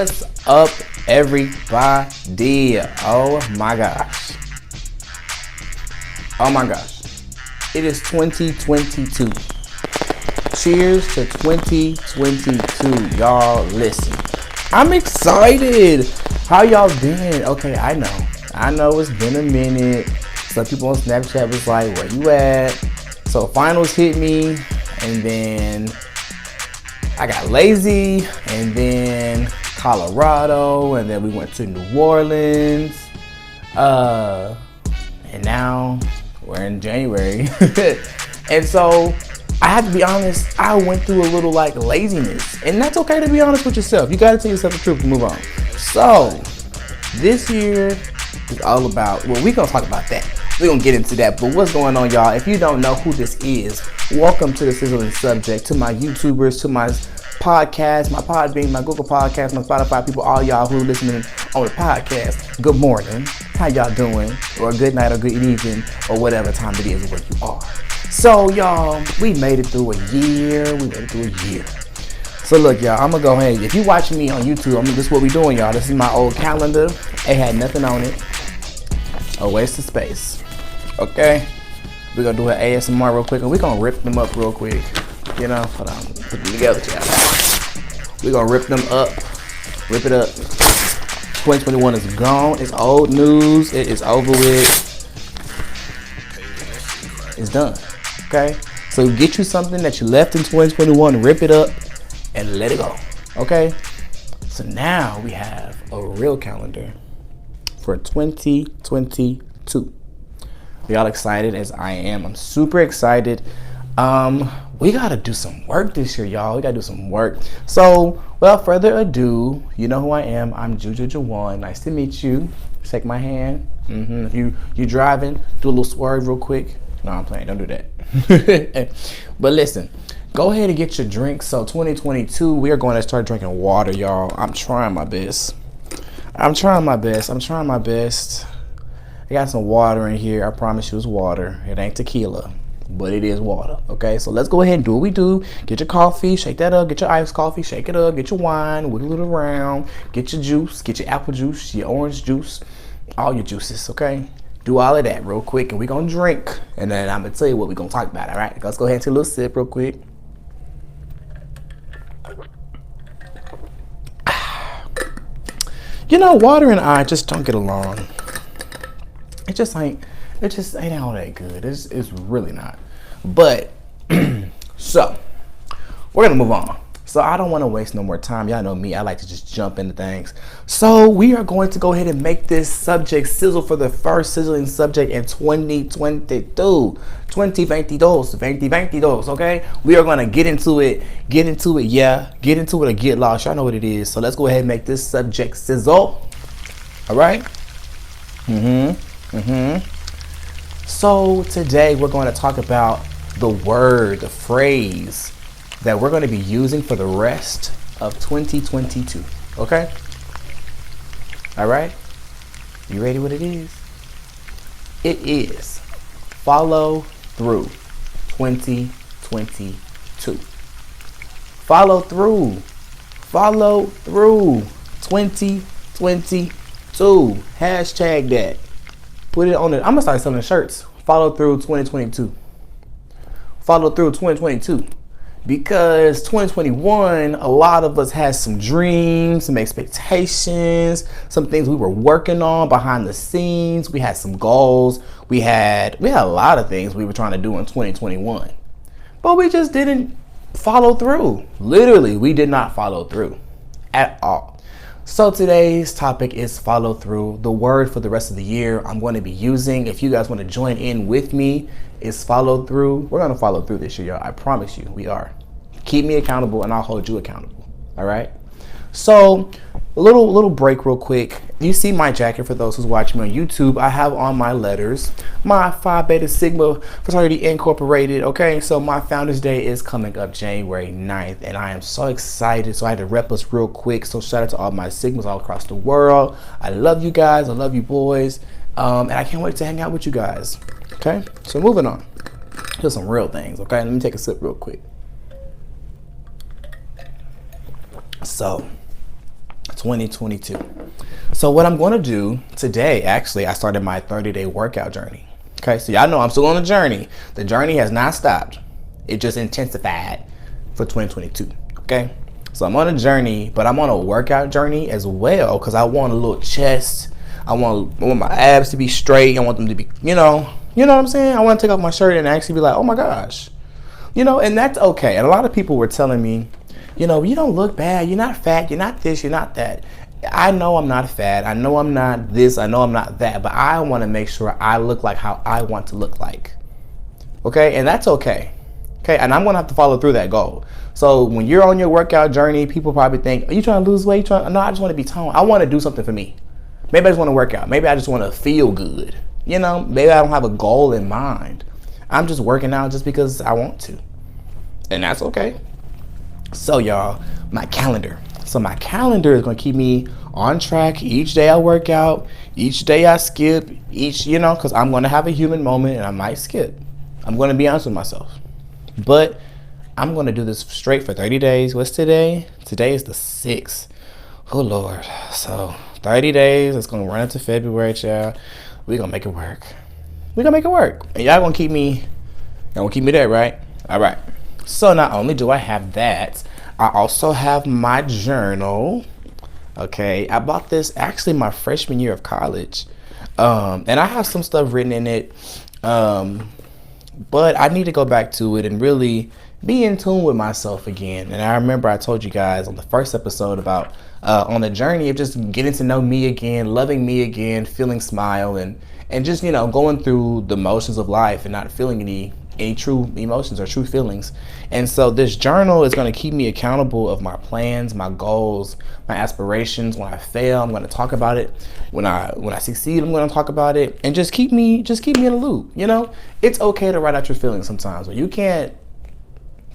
What's up, everybody? Oh my gosh. It is 2022. Cheers to 2022. Y'all, listen. I'm excited. How y'all been? Okay, I know it's been a minute. Some people on Snapchat was like, where you at? So finals hit me, and then I got lazy, and then Colorado, and then we went to New Orleans, and now we're in January. And so I have to be honest, I went through a little like laziness, and that's okay to be honest with yourself. You gotta tell yourself the truth to move on. So this year is all about, well, we're gonna talk about that. We're gonna get into that, but what's going on, y'all? If you don't know who this is, welcome to the Sizzling Subject, to my YouTubers, to my podcast, my Podbean, my Google Podcast, my Spotify people, all y'all who are listening on the podcast. Good morning. How y'all doing? Or good night or good evening or whatever time it is where you are. So y'all, we made it through a year. So look, y'all, I'm gonna go ahead. If you watching me on YouTube, this is what we doing, y'all. This is my old calendar. It had nothing on it. A waste of space. Okay? We're gonna do an ASMR real quick, and we're gonna rip them up real quick. You know, hold on, put them together, y'all. We're gonna rip them up. Rip it up. 2021 is gone. It's old news. It is over with. It's done. Okay? So get you something that you left in 2021, rip it up, and let it go. Okay? So now we have a real calendar for 2022. Y'all excited as I am? I'm super excited. We gotta do some work this year, y'all. We gotta do some work. So, without further ado, you know who I am. I'm Juju Jawan. Nice to meet you. Shake my hand. If you driving, do a little swerve real quick. No, I'm playing. Don't do that. But listen, go ahead and get your drink. So 2022, we are going to start drinking water, y'all. I'm trying my best. I got some water in here. I promise you it's water. It ain't tequila, but it is water. Okay, so let's go ahead and do what we do. Get your coffee, shake that up. Get your iced coffee, shake it up. Get your wine, wiggle it around. Get your juice, get your apple juice, your orange juice, all your juices, okay? Do all of that real quick, and we're gonna drink, and then I'm gonna tell you what we're gonna talk about, all right? Let's go ahead and take a little sip real quick. You know, water and I just don't get along. It just ain't all that good. It's really not. But, so, we're gonna move on. So I don't wanna waste no more time. Y'all know me, I like to just jump into things. So we are going to go ahead and make this subject sizzle for the first sizzling subject in 2022. 2022, okay? We are gonna get into it, get into it or get lost. Y'all know what it is. So let's go ahead and make this subject sizzle. All right? So today we're going to talk about the word, the phrase that we're going to be using for the rest of 2022. Okay? All right? You ready what it is? It is follow through 2022. Follow through 2022. Hashtag that. Put it on it. I'm gonna start selling shirts. Follow through 2022. Follow through 2022. Because 2021, a lot of us had some dreams, some expectations, some things we were working on behind the scenes. We had some goals. We had a lot of things we were trying to do in 2021. But we just didn't follow through. Literally, we did not follow through at all. So today's topic is follow through. The word for the rest of the year I'm going to be using, if you guys want to join in with me, is follow through. We're going to follow through this year, y'all. I promise you, we are. Keep me accountable and I'll hold you accountable. All right? So a little break real quick. You see my jacket for those who's watching me on YouTube. I have on my letters, my Phi Beta Sigma Fraternity Incorporated. Okay, so my Founders Day is coming up January 9th, and I am so excited. So I had to rep us real quick. So shout out to all my Sigmas all across the world. I love you guys. I love you boys. And I can't wait to hang out with you guys. Okay, so moving on. Here's some real things. Okay, let me take a sip real quick. So 2022. So what I'm going to do today, actually, I started my 30-day workout journey. Okay, so y'all know I'm still on the journey. The journey has not stopped. It just intensified for 2022. Okay, so I'm on a journey, but I'm on a workout journey as well because I want a little chest. I want my abs to be straight. I want them to be, you know what I'm saying? I want to take off my shirt and actually be like, oh my gosh, and that's okay. And a lot of people were telling me, you don't look bad. You're not fat. You're not this. You're not that. I know I'm not fat. I know I'm not this. I know I'm not that. But I want to make sure I look like how I want to look like. Okay? And that's okay. Okay? And I'm going to have to follow through that goal. So when you're on your workout journey, people probably think, are you trying to lose weight? No, I just want to be toned. I want to do something for me. Maybe I just want to work out. Maybe I just want to feel good. Maybe I don't have a goal in mind. I'm just working out just because I want to. And that's okay. So y'all, my calendar. So my calendar is going to keep me on track. Each day I work out. Each day I skip. Because I'm going to have a human moment and I might skip. I'm going to be honest with myself. But I'm going to do this straight for 30 days. What's today? Today is the 6th. Oh, Lord. So 30 days. It's going to run into February, child. We're going to make it work. We're going to make it work. And y'all going to keep me there, right? All right. So not only do I have that, I also have my journal. Okay, I bought this actually my freshman year of college. And I have some stuff written in it. But I need to go back to it and really be in tune with myself again. And I remember I told you guys on the first episode about on the journey of just getting to know me again, loving me again, feeling smile and just, going through the motions of life and not feeling any true emotions or true feelings. And so this journal is going to keep me accountable of my plans, my goals, my aspirations. When I fail, I'm going to talk about it. When I succeed, I'm going to talk about it, and just keep me in the loop. It's okay to write out your feelings sometimes. When you can't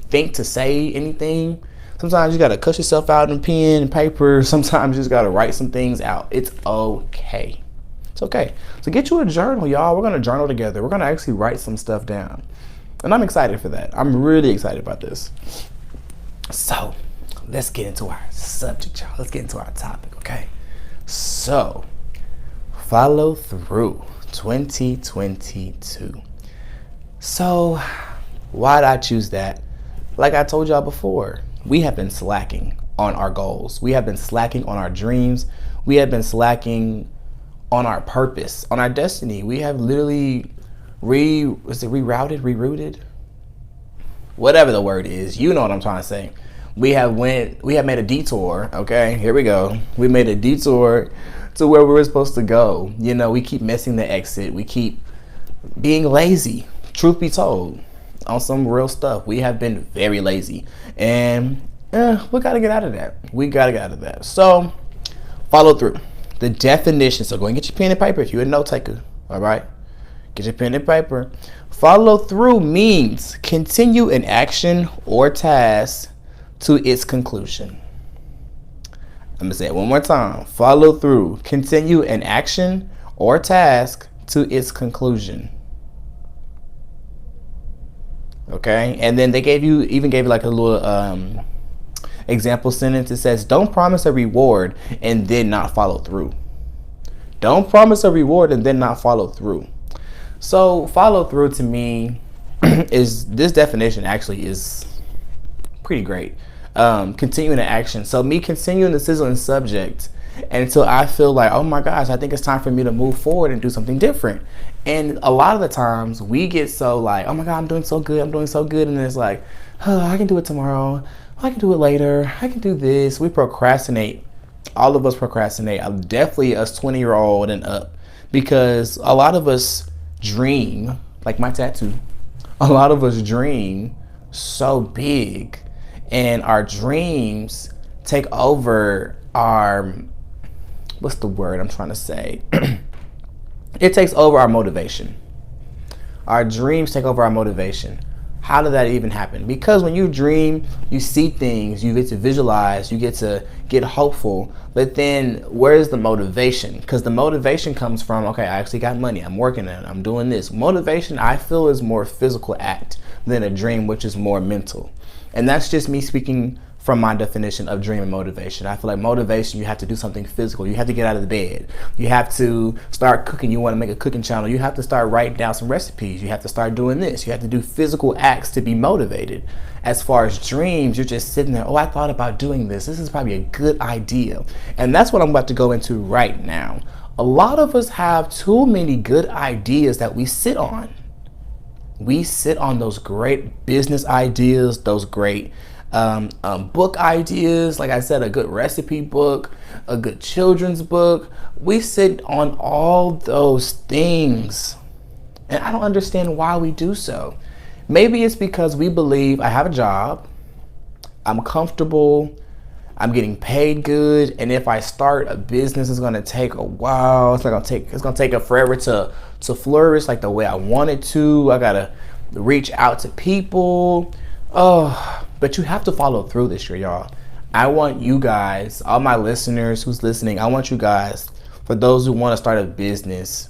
think to say anything, sometimes you got to cut yourself out in pen and paper. Sometimes you just got to write some things out. It's okay. It's okay. So get you a journal, y'all. We're going to journal together. We're going to actually write some stuff down. And I'm excited for that. I'm really excited about this. So let's get into our subject, y'all. Let's get into our topic, okay? So, follow through 2022. So, why did I choose that? Like I told y'all before, we have been slacking on our goals. We have been slacking on our dreams. We have been slacking on our purpose, on our destiny. We have literally rerouted? Whatever the word is, you know what I'm trying to say. We have made a detour, okay? Here we go. We made a detour to where we were supposed to go. We keep missing the exit. We keep being lazy, truth be told, on some real stuff. We have been very lazy. And we got to get out of that. So, follow through. The definition. So, go and get your pen and paper if you're a note taker, all right? Get your pen and paper. Follow through means continue an action or task to its conclusion. I'm going to say it one more time. Follow through. Continue an action or task to its conclusion. Okay? And then they gave you like a little example sentence. It says, don't promise a reward and then not follow through. Don't promise a reward and then not follow through. So follow through to me is this definition actually is pretty great. Continuing the action. So me continuing the sizzling subject until I feel like, oh my gosh, I think it's time for me to move forward and do something different. And a lot of the times we get so like, oh my God, I'm doing so good. And then it's like, oh, I can do it tomorrow. I can do it later. I can do this. We procrastinate. All of us procrastinate. Definitely us 20-year-old and up, because a lot of us dream, like my tattoo, a lot of us dream so big, and our dreams take over our, what's the word I'm trying to say? It takes over our motivation. Our dreams take over our motivation. How did that even happen? Because when you dream, you see things, you get to visualize, you get to get hopeful, but then where's the motivation? Because the motivation comes from, okay, I actually got money, I'm working on it, I'm doing this. Motivation, I feel, is more physical act than a dream, which is more mental. And that's just me speaking from my definition of dream and motivation. I feel like motivation, you have to do something physical. You have to get out of the bed. You have to start cooking. You want to make a cooking channel. You have to start writing down some recipes. You have to start doing this. You have to do physical acts to be motivated. As far as dreams, you're just sitting there, oh, I thought about doing this. This is probably a good idea. And that's what I'm about to go into right now. A lot of us have too many good ideas that we sit on. We sit on those great business ideas, those great book ideas. Like I said, a good recipe book, a good children's book. We sit on all those things. And I don't understand why we do so. Maybe it's because we believe I have a job, I'm comfortable, I'm getting paid good, and if I start a business, it's gonna take a while. It's gonna take it forever to flourish like the way I want it to. I gotta reach out to people. Oh, but you have to follow through this year, y'all. I want you guys, all my listeners who's listening, I want you guys, for those who want to start a business,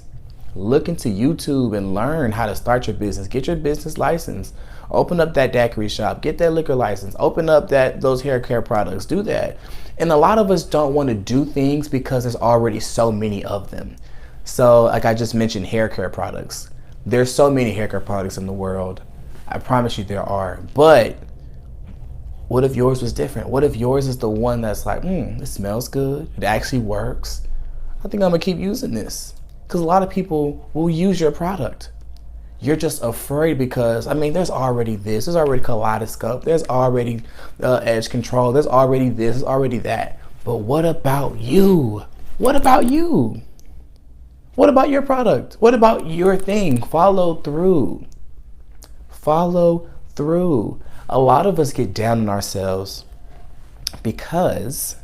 look into YouTube and learn how to start your business. Get your business license. Open up that daiquiri shop. Get that liquor license. Open up those hair care products. Do that. And a lot of us don't want to do things because there's already so many of them. So like I just mentioned, hair care products. There's so many hair care products in the world. I promise you there are. But what if yours was different? What if yours is the one that's like, it smells good. It actually works. I think I'm going to keep using this. Because a lot of people will use your product. You're just afraid because, I mean, there's already this. There's already Kaleidoscope. There's already Edge Control. There's already this. There's already that. But what about you? What about you? What about your product? What about your thing? Follow through. Follow through. A lot of us get down on ourselves because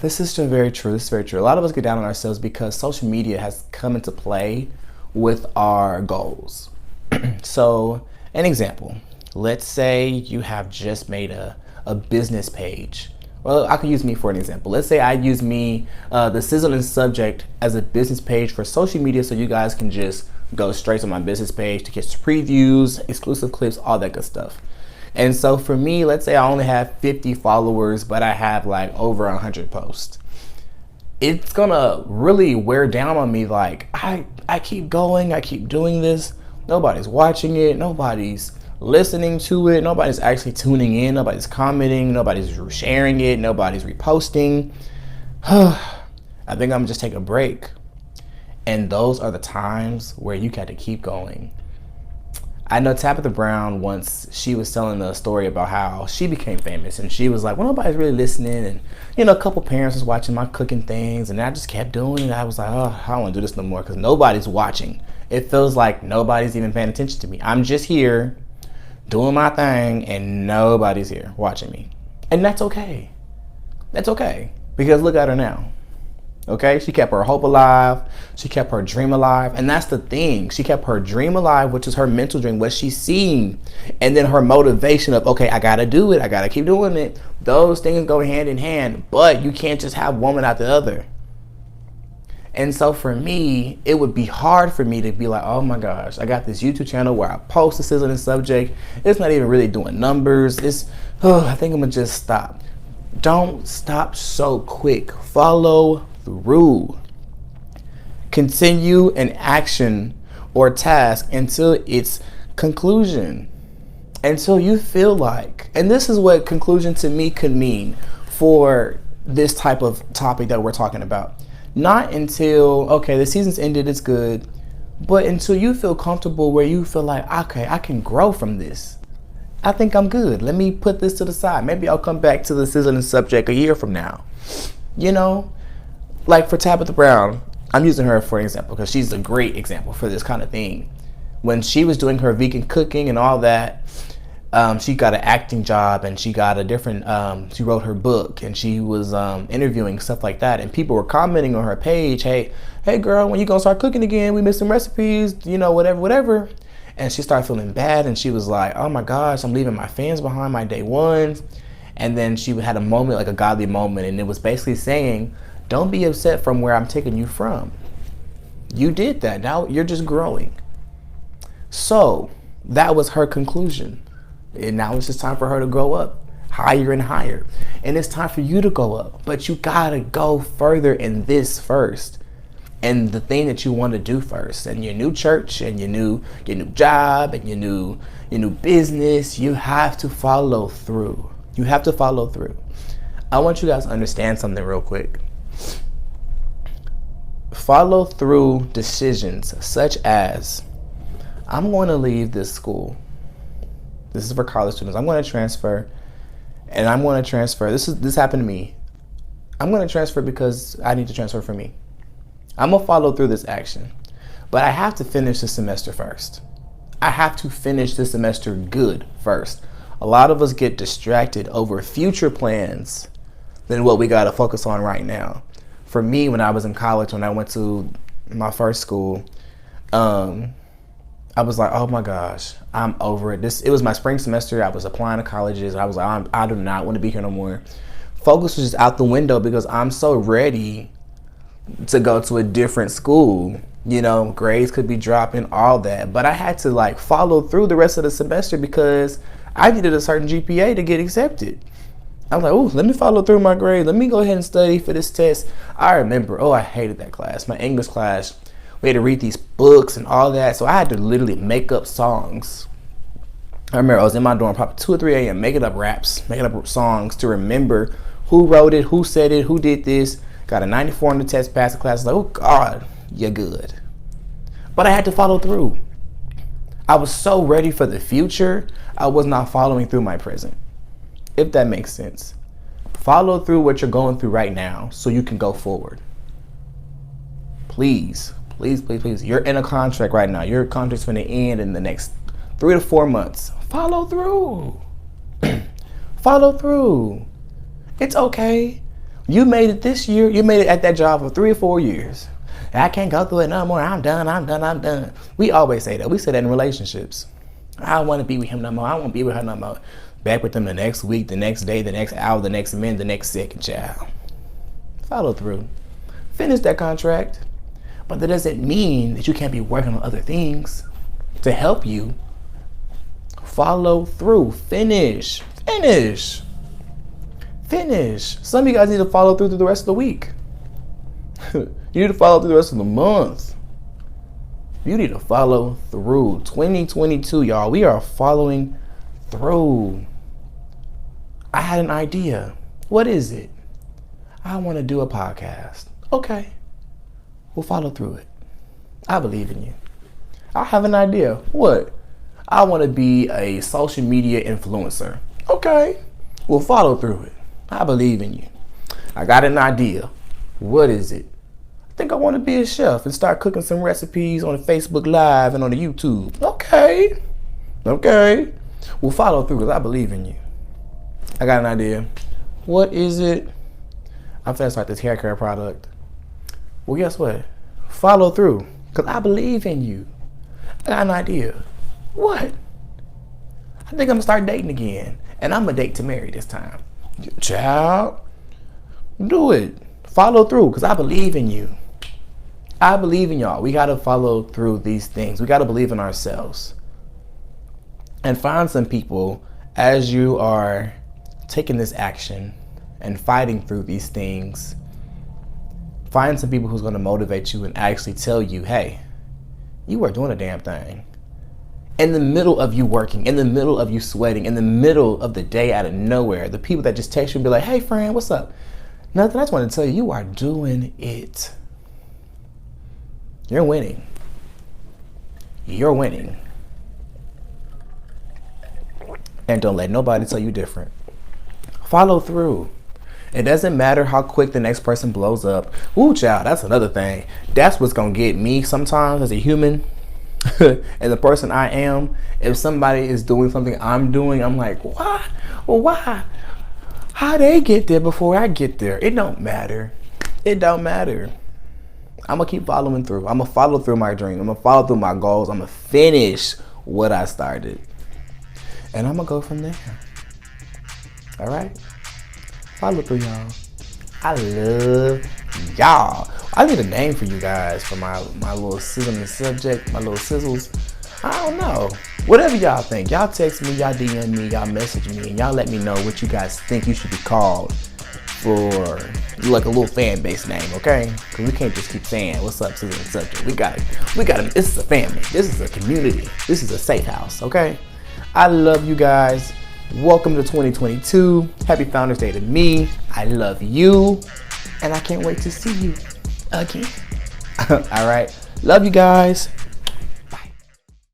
this is just very true. This is very true. A lot of us get down on ourselves because social media has come into play with our goals. So, an example. Let's say you have just made a business page. Well, I could use me for an example. Let's say I use me, the sizzling subject, as a business page for social media, so you guys can just go straight to my business page to get previews, exclusive clips, all that good stuff. And so for me, let's say I only have 50 followers, but I have like over 100 posts. It's gonna really wear down on me. Like I keep going, I keep doing this. Nobody's watching it. Nobody's listening to it. Nobody's actually tuning in. Nobody's commenting. Nobody's sharing it. Nobody's reposting. I think I'm gonna just take a break. And those are the times where you got to keep going. I know Tabitha Brown once, she was telling a story about how she became famous, and she was like, well, nobody's really listening, and a couple parents was watching my cooking things, and I just kept doing it. I was like, oh, I don't want to do this no more because nobody's watching. It feels like nobody's even paying attention to me. I'm just here doing my thing and nobody's here watching me. And that's okay. That's okay, because look at her now. Okay, she kept her hope alive. She kept her dream alive. And that's the thing. She kept her dream alive, which is her mental dream, what she's seeing. And then her motivation of, okay, I got to do it. I got to keep doing it. Those things go hand in hand. But you can't just have one without the other. And so for me, it would be hard for me to be like, oh my gosh, I got this YouTube channel where I post a sizzling subject. It's not even really doing numbers. I think I'm going to just stop. Don't stop so quick. Follow through. Continue an action or task until its conclusion. Until you feel like, and this is what conclusion to me could mean for this type of topic that we're talking about. Not until, okay, the season's ended, it's good, but until you feel comfortable where you feel like, okay, I can grow from this. I think I'm good. Let me put this to the side. Maybe I'll come back to the sizzling subject a year from now. Like for Tabitha Brown, I'm using her for an example because she's a great example for this kind of thing. When she was doing her vegan cooking and all that, she got an acting job and she got a different, she wrote her book and she was interviewing, stuff like that. And people were commenting on her page, hey girl, when you gonna start cooking again? We missing recipes, whatever. And she started feeling bad and she was like, oh my gosh, I'm leaving my fans behind, my day ones. And then she had a moment, like a godly moment, and it was basically saying, don't be upset from where I'm taking you from. You did that. Now you're just growing. So that was her conclusion. And now it's just time for her to grow up. higher and higher. And it's time for you to go up. But you gotta go further in this first. And the thing that you want to do first. And your new church and your new job and your new business. You have to follow through. You have to follow through. I want you guys to understand something real quick. Follow through decisions such as, I'm going to leave this school. This is for college students. I'm going to transfer, and I'm going to transfer. This happened to me. I'm going to transfer because I need to transfer for me. I'm going to follow through this action, but I have to finish the semester first. I have to finish the semester good first. A lot of us get distracted over future plans than what we got to focus on right now. For me, when I was in college, when I went to my first school, I was like, oh my gosh, I'm over it. It was my spring semester. I was applying to colleges. I was like, I do not want to be here no more. Focus was just out the window because I'm so ready to go to a different school. You know, grades could be dropping, all that. But I had to like follow through the rest of the semester because I needed a certain GPA to get accepted. I was like, oh, let me follow through my grades. Let me go ahead and study for this test. I remember, I hated that class. My English class, we had to read these books and all that. So I had to literally make up songs. I remember I was in my dorm probably 2 or 3 a.m. making up raps, making up songs to remember who wrote it, who said it, who did this. Got a 94 on the test, passed the class. Like, oh God, you're good. But I had to follow through. I was so ready for the future, I was not following through my present. If that makes sense. Follow through what you're going through right now so you can go forward. Please, please, please, please. You're in a contract right now. Your contract's going to end in the next 3 to 4 months. Follow through. Follow through. It's okay. You made it this year. You made it at that job for 3 or 4 years. I can't go through it no more. I'm done. We always say that. We say that in relationships. I don't want to be with him no more. I won't be with her no more. Back with them the next week, the next day, the next hour, the next minute, the next second, child. Follow through. Finish that contract. But that doesn't mean that you can't be working on other things to help you. Follow through. Finish. Some of you guys need to follow through the rest of the week. You need to follow through the rest of the month. You need to follow through. 2022, y'all. We are following through. I had an idea. What is it? I want to do a podcast. Okay. We'll follow through it. I believe in you. I have an idea. What? I want to be a social media influencer. Okay. We'll follow through it. I believe in you. I got an idea. What is it? I think I want to be a chef and start cooking some recipes on Facebook Live and on the YouTube. Okay. We'll follow through because I believe in you. I got an idea. What is it? I'm finna start this hair care product. Well, guess what? Follow through because I believe in you. I got an idea. What? I think I'm gonna start dating again. And I'm gonna date to marry this time. Child, do it. Follow through because I believe in you. I believe in y'all. We gotta follow through these things. We gotta believe in ourselves. And find some people as you are taking this action and fighting through these things. Find some people who's going to motivate you and actually tell you, hey, you are doing a damn thing. In the middle of you working, in the middle of you sweating, in the middle of the day out of nowhere, the people that just text you and be like, hey friend, what's up? Nothing, I just want to tell you, you are doing it. You're winning. You're winning. And don't let nobody tell you different. Follow through. It doesn't matter how quick the next person blows up. Ooh, child, that's another thing. That's what's going to get me sometimes as a human. As a person I am, if somebody is doing something I'm doing, I'm like, why? Well, why? How they get there before I get there? It don't matter. It don't matter. I'm going to keep following through. I'm going to follow through my dream. I'm going to follow through my goals. I'm going to finish what I started. And I'm going to go from there. All right? Follow through, y'all. I love y'all. I need a name for you guys for my little sizzling subject, my little sizzles. I don't know. Whatever y'all think. Y'all text me, y'all DM me, y'all message me, and y'all let me know what you guys think you should be called for, like a little fan base name, okay? Because we can't just keep saying, what's up, Susan and Subject. We got it. This is a family. This is a community. This is a safe house, okay? I love you guys. Welcome to 2022. Happy Founders Day to me. I love you. And I can't wait to see you again. All right. Love you guys.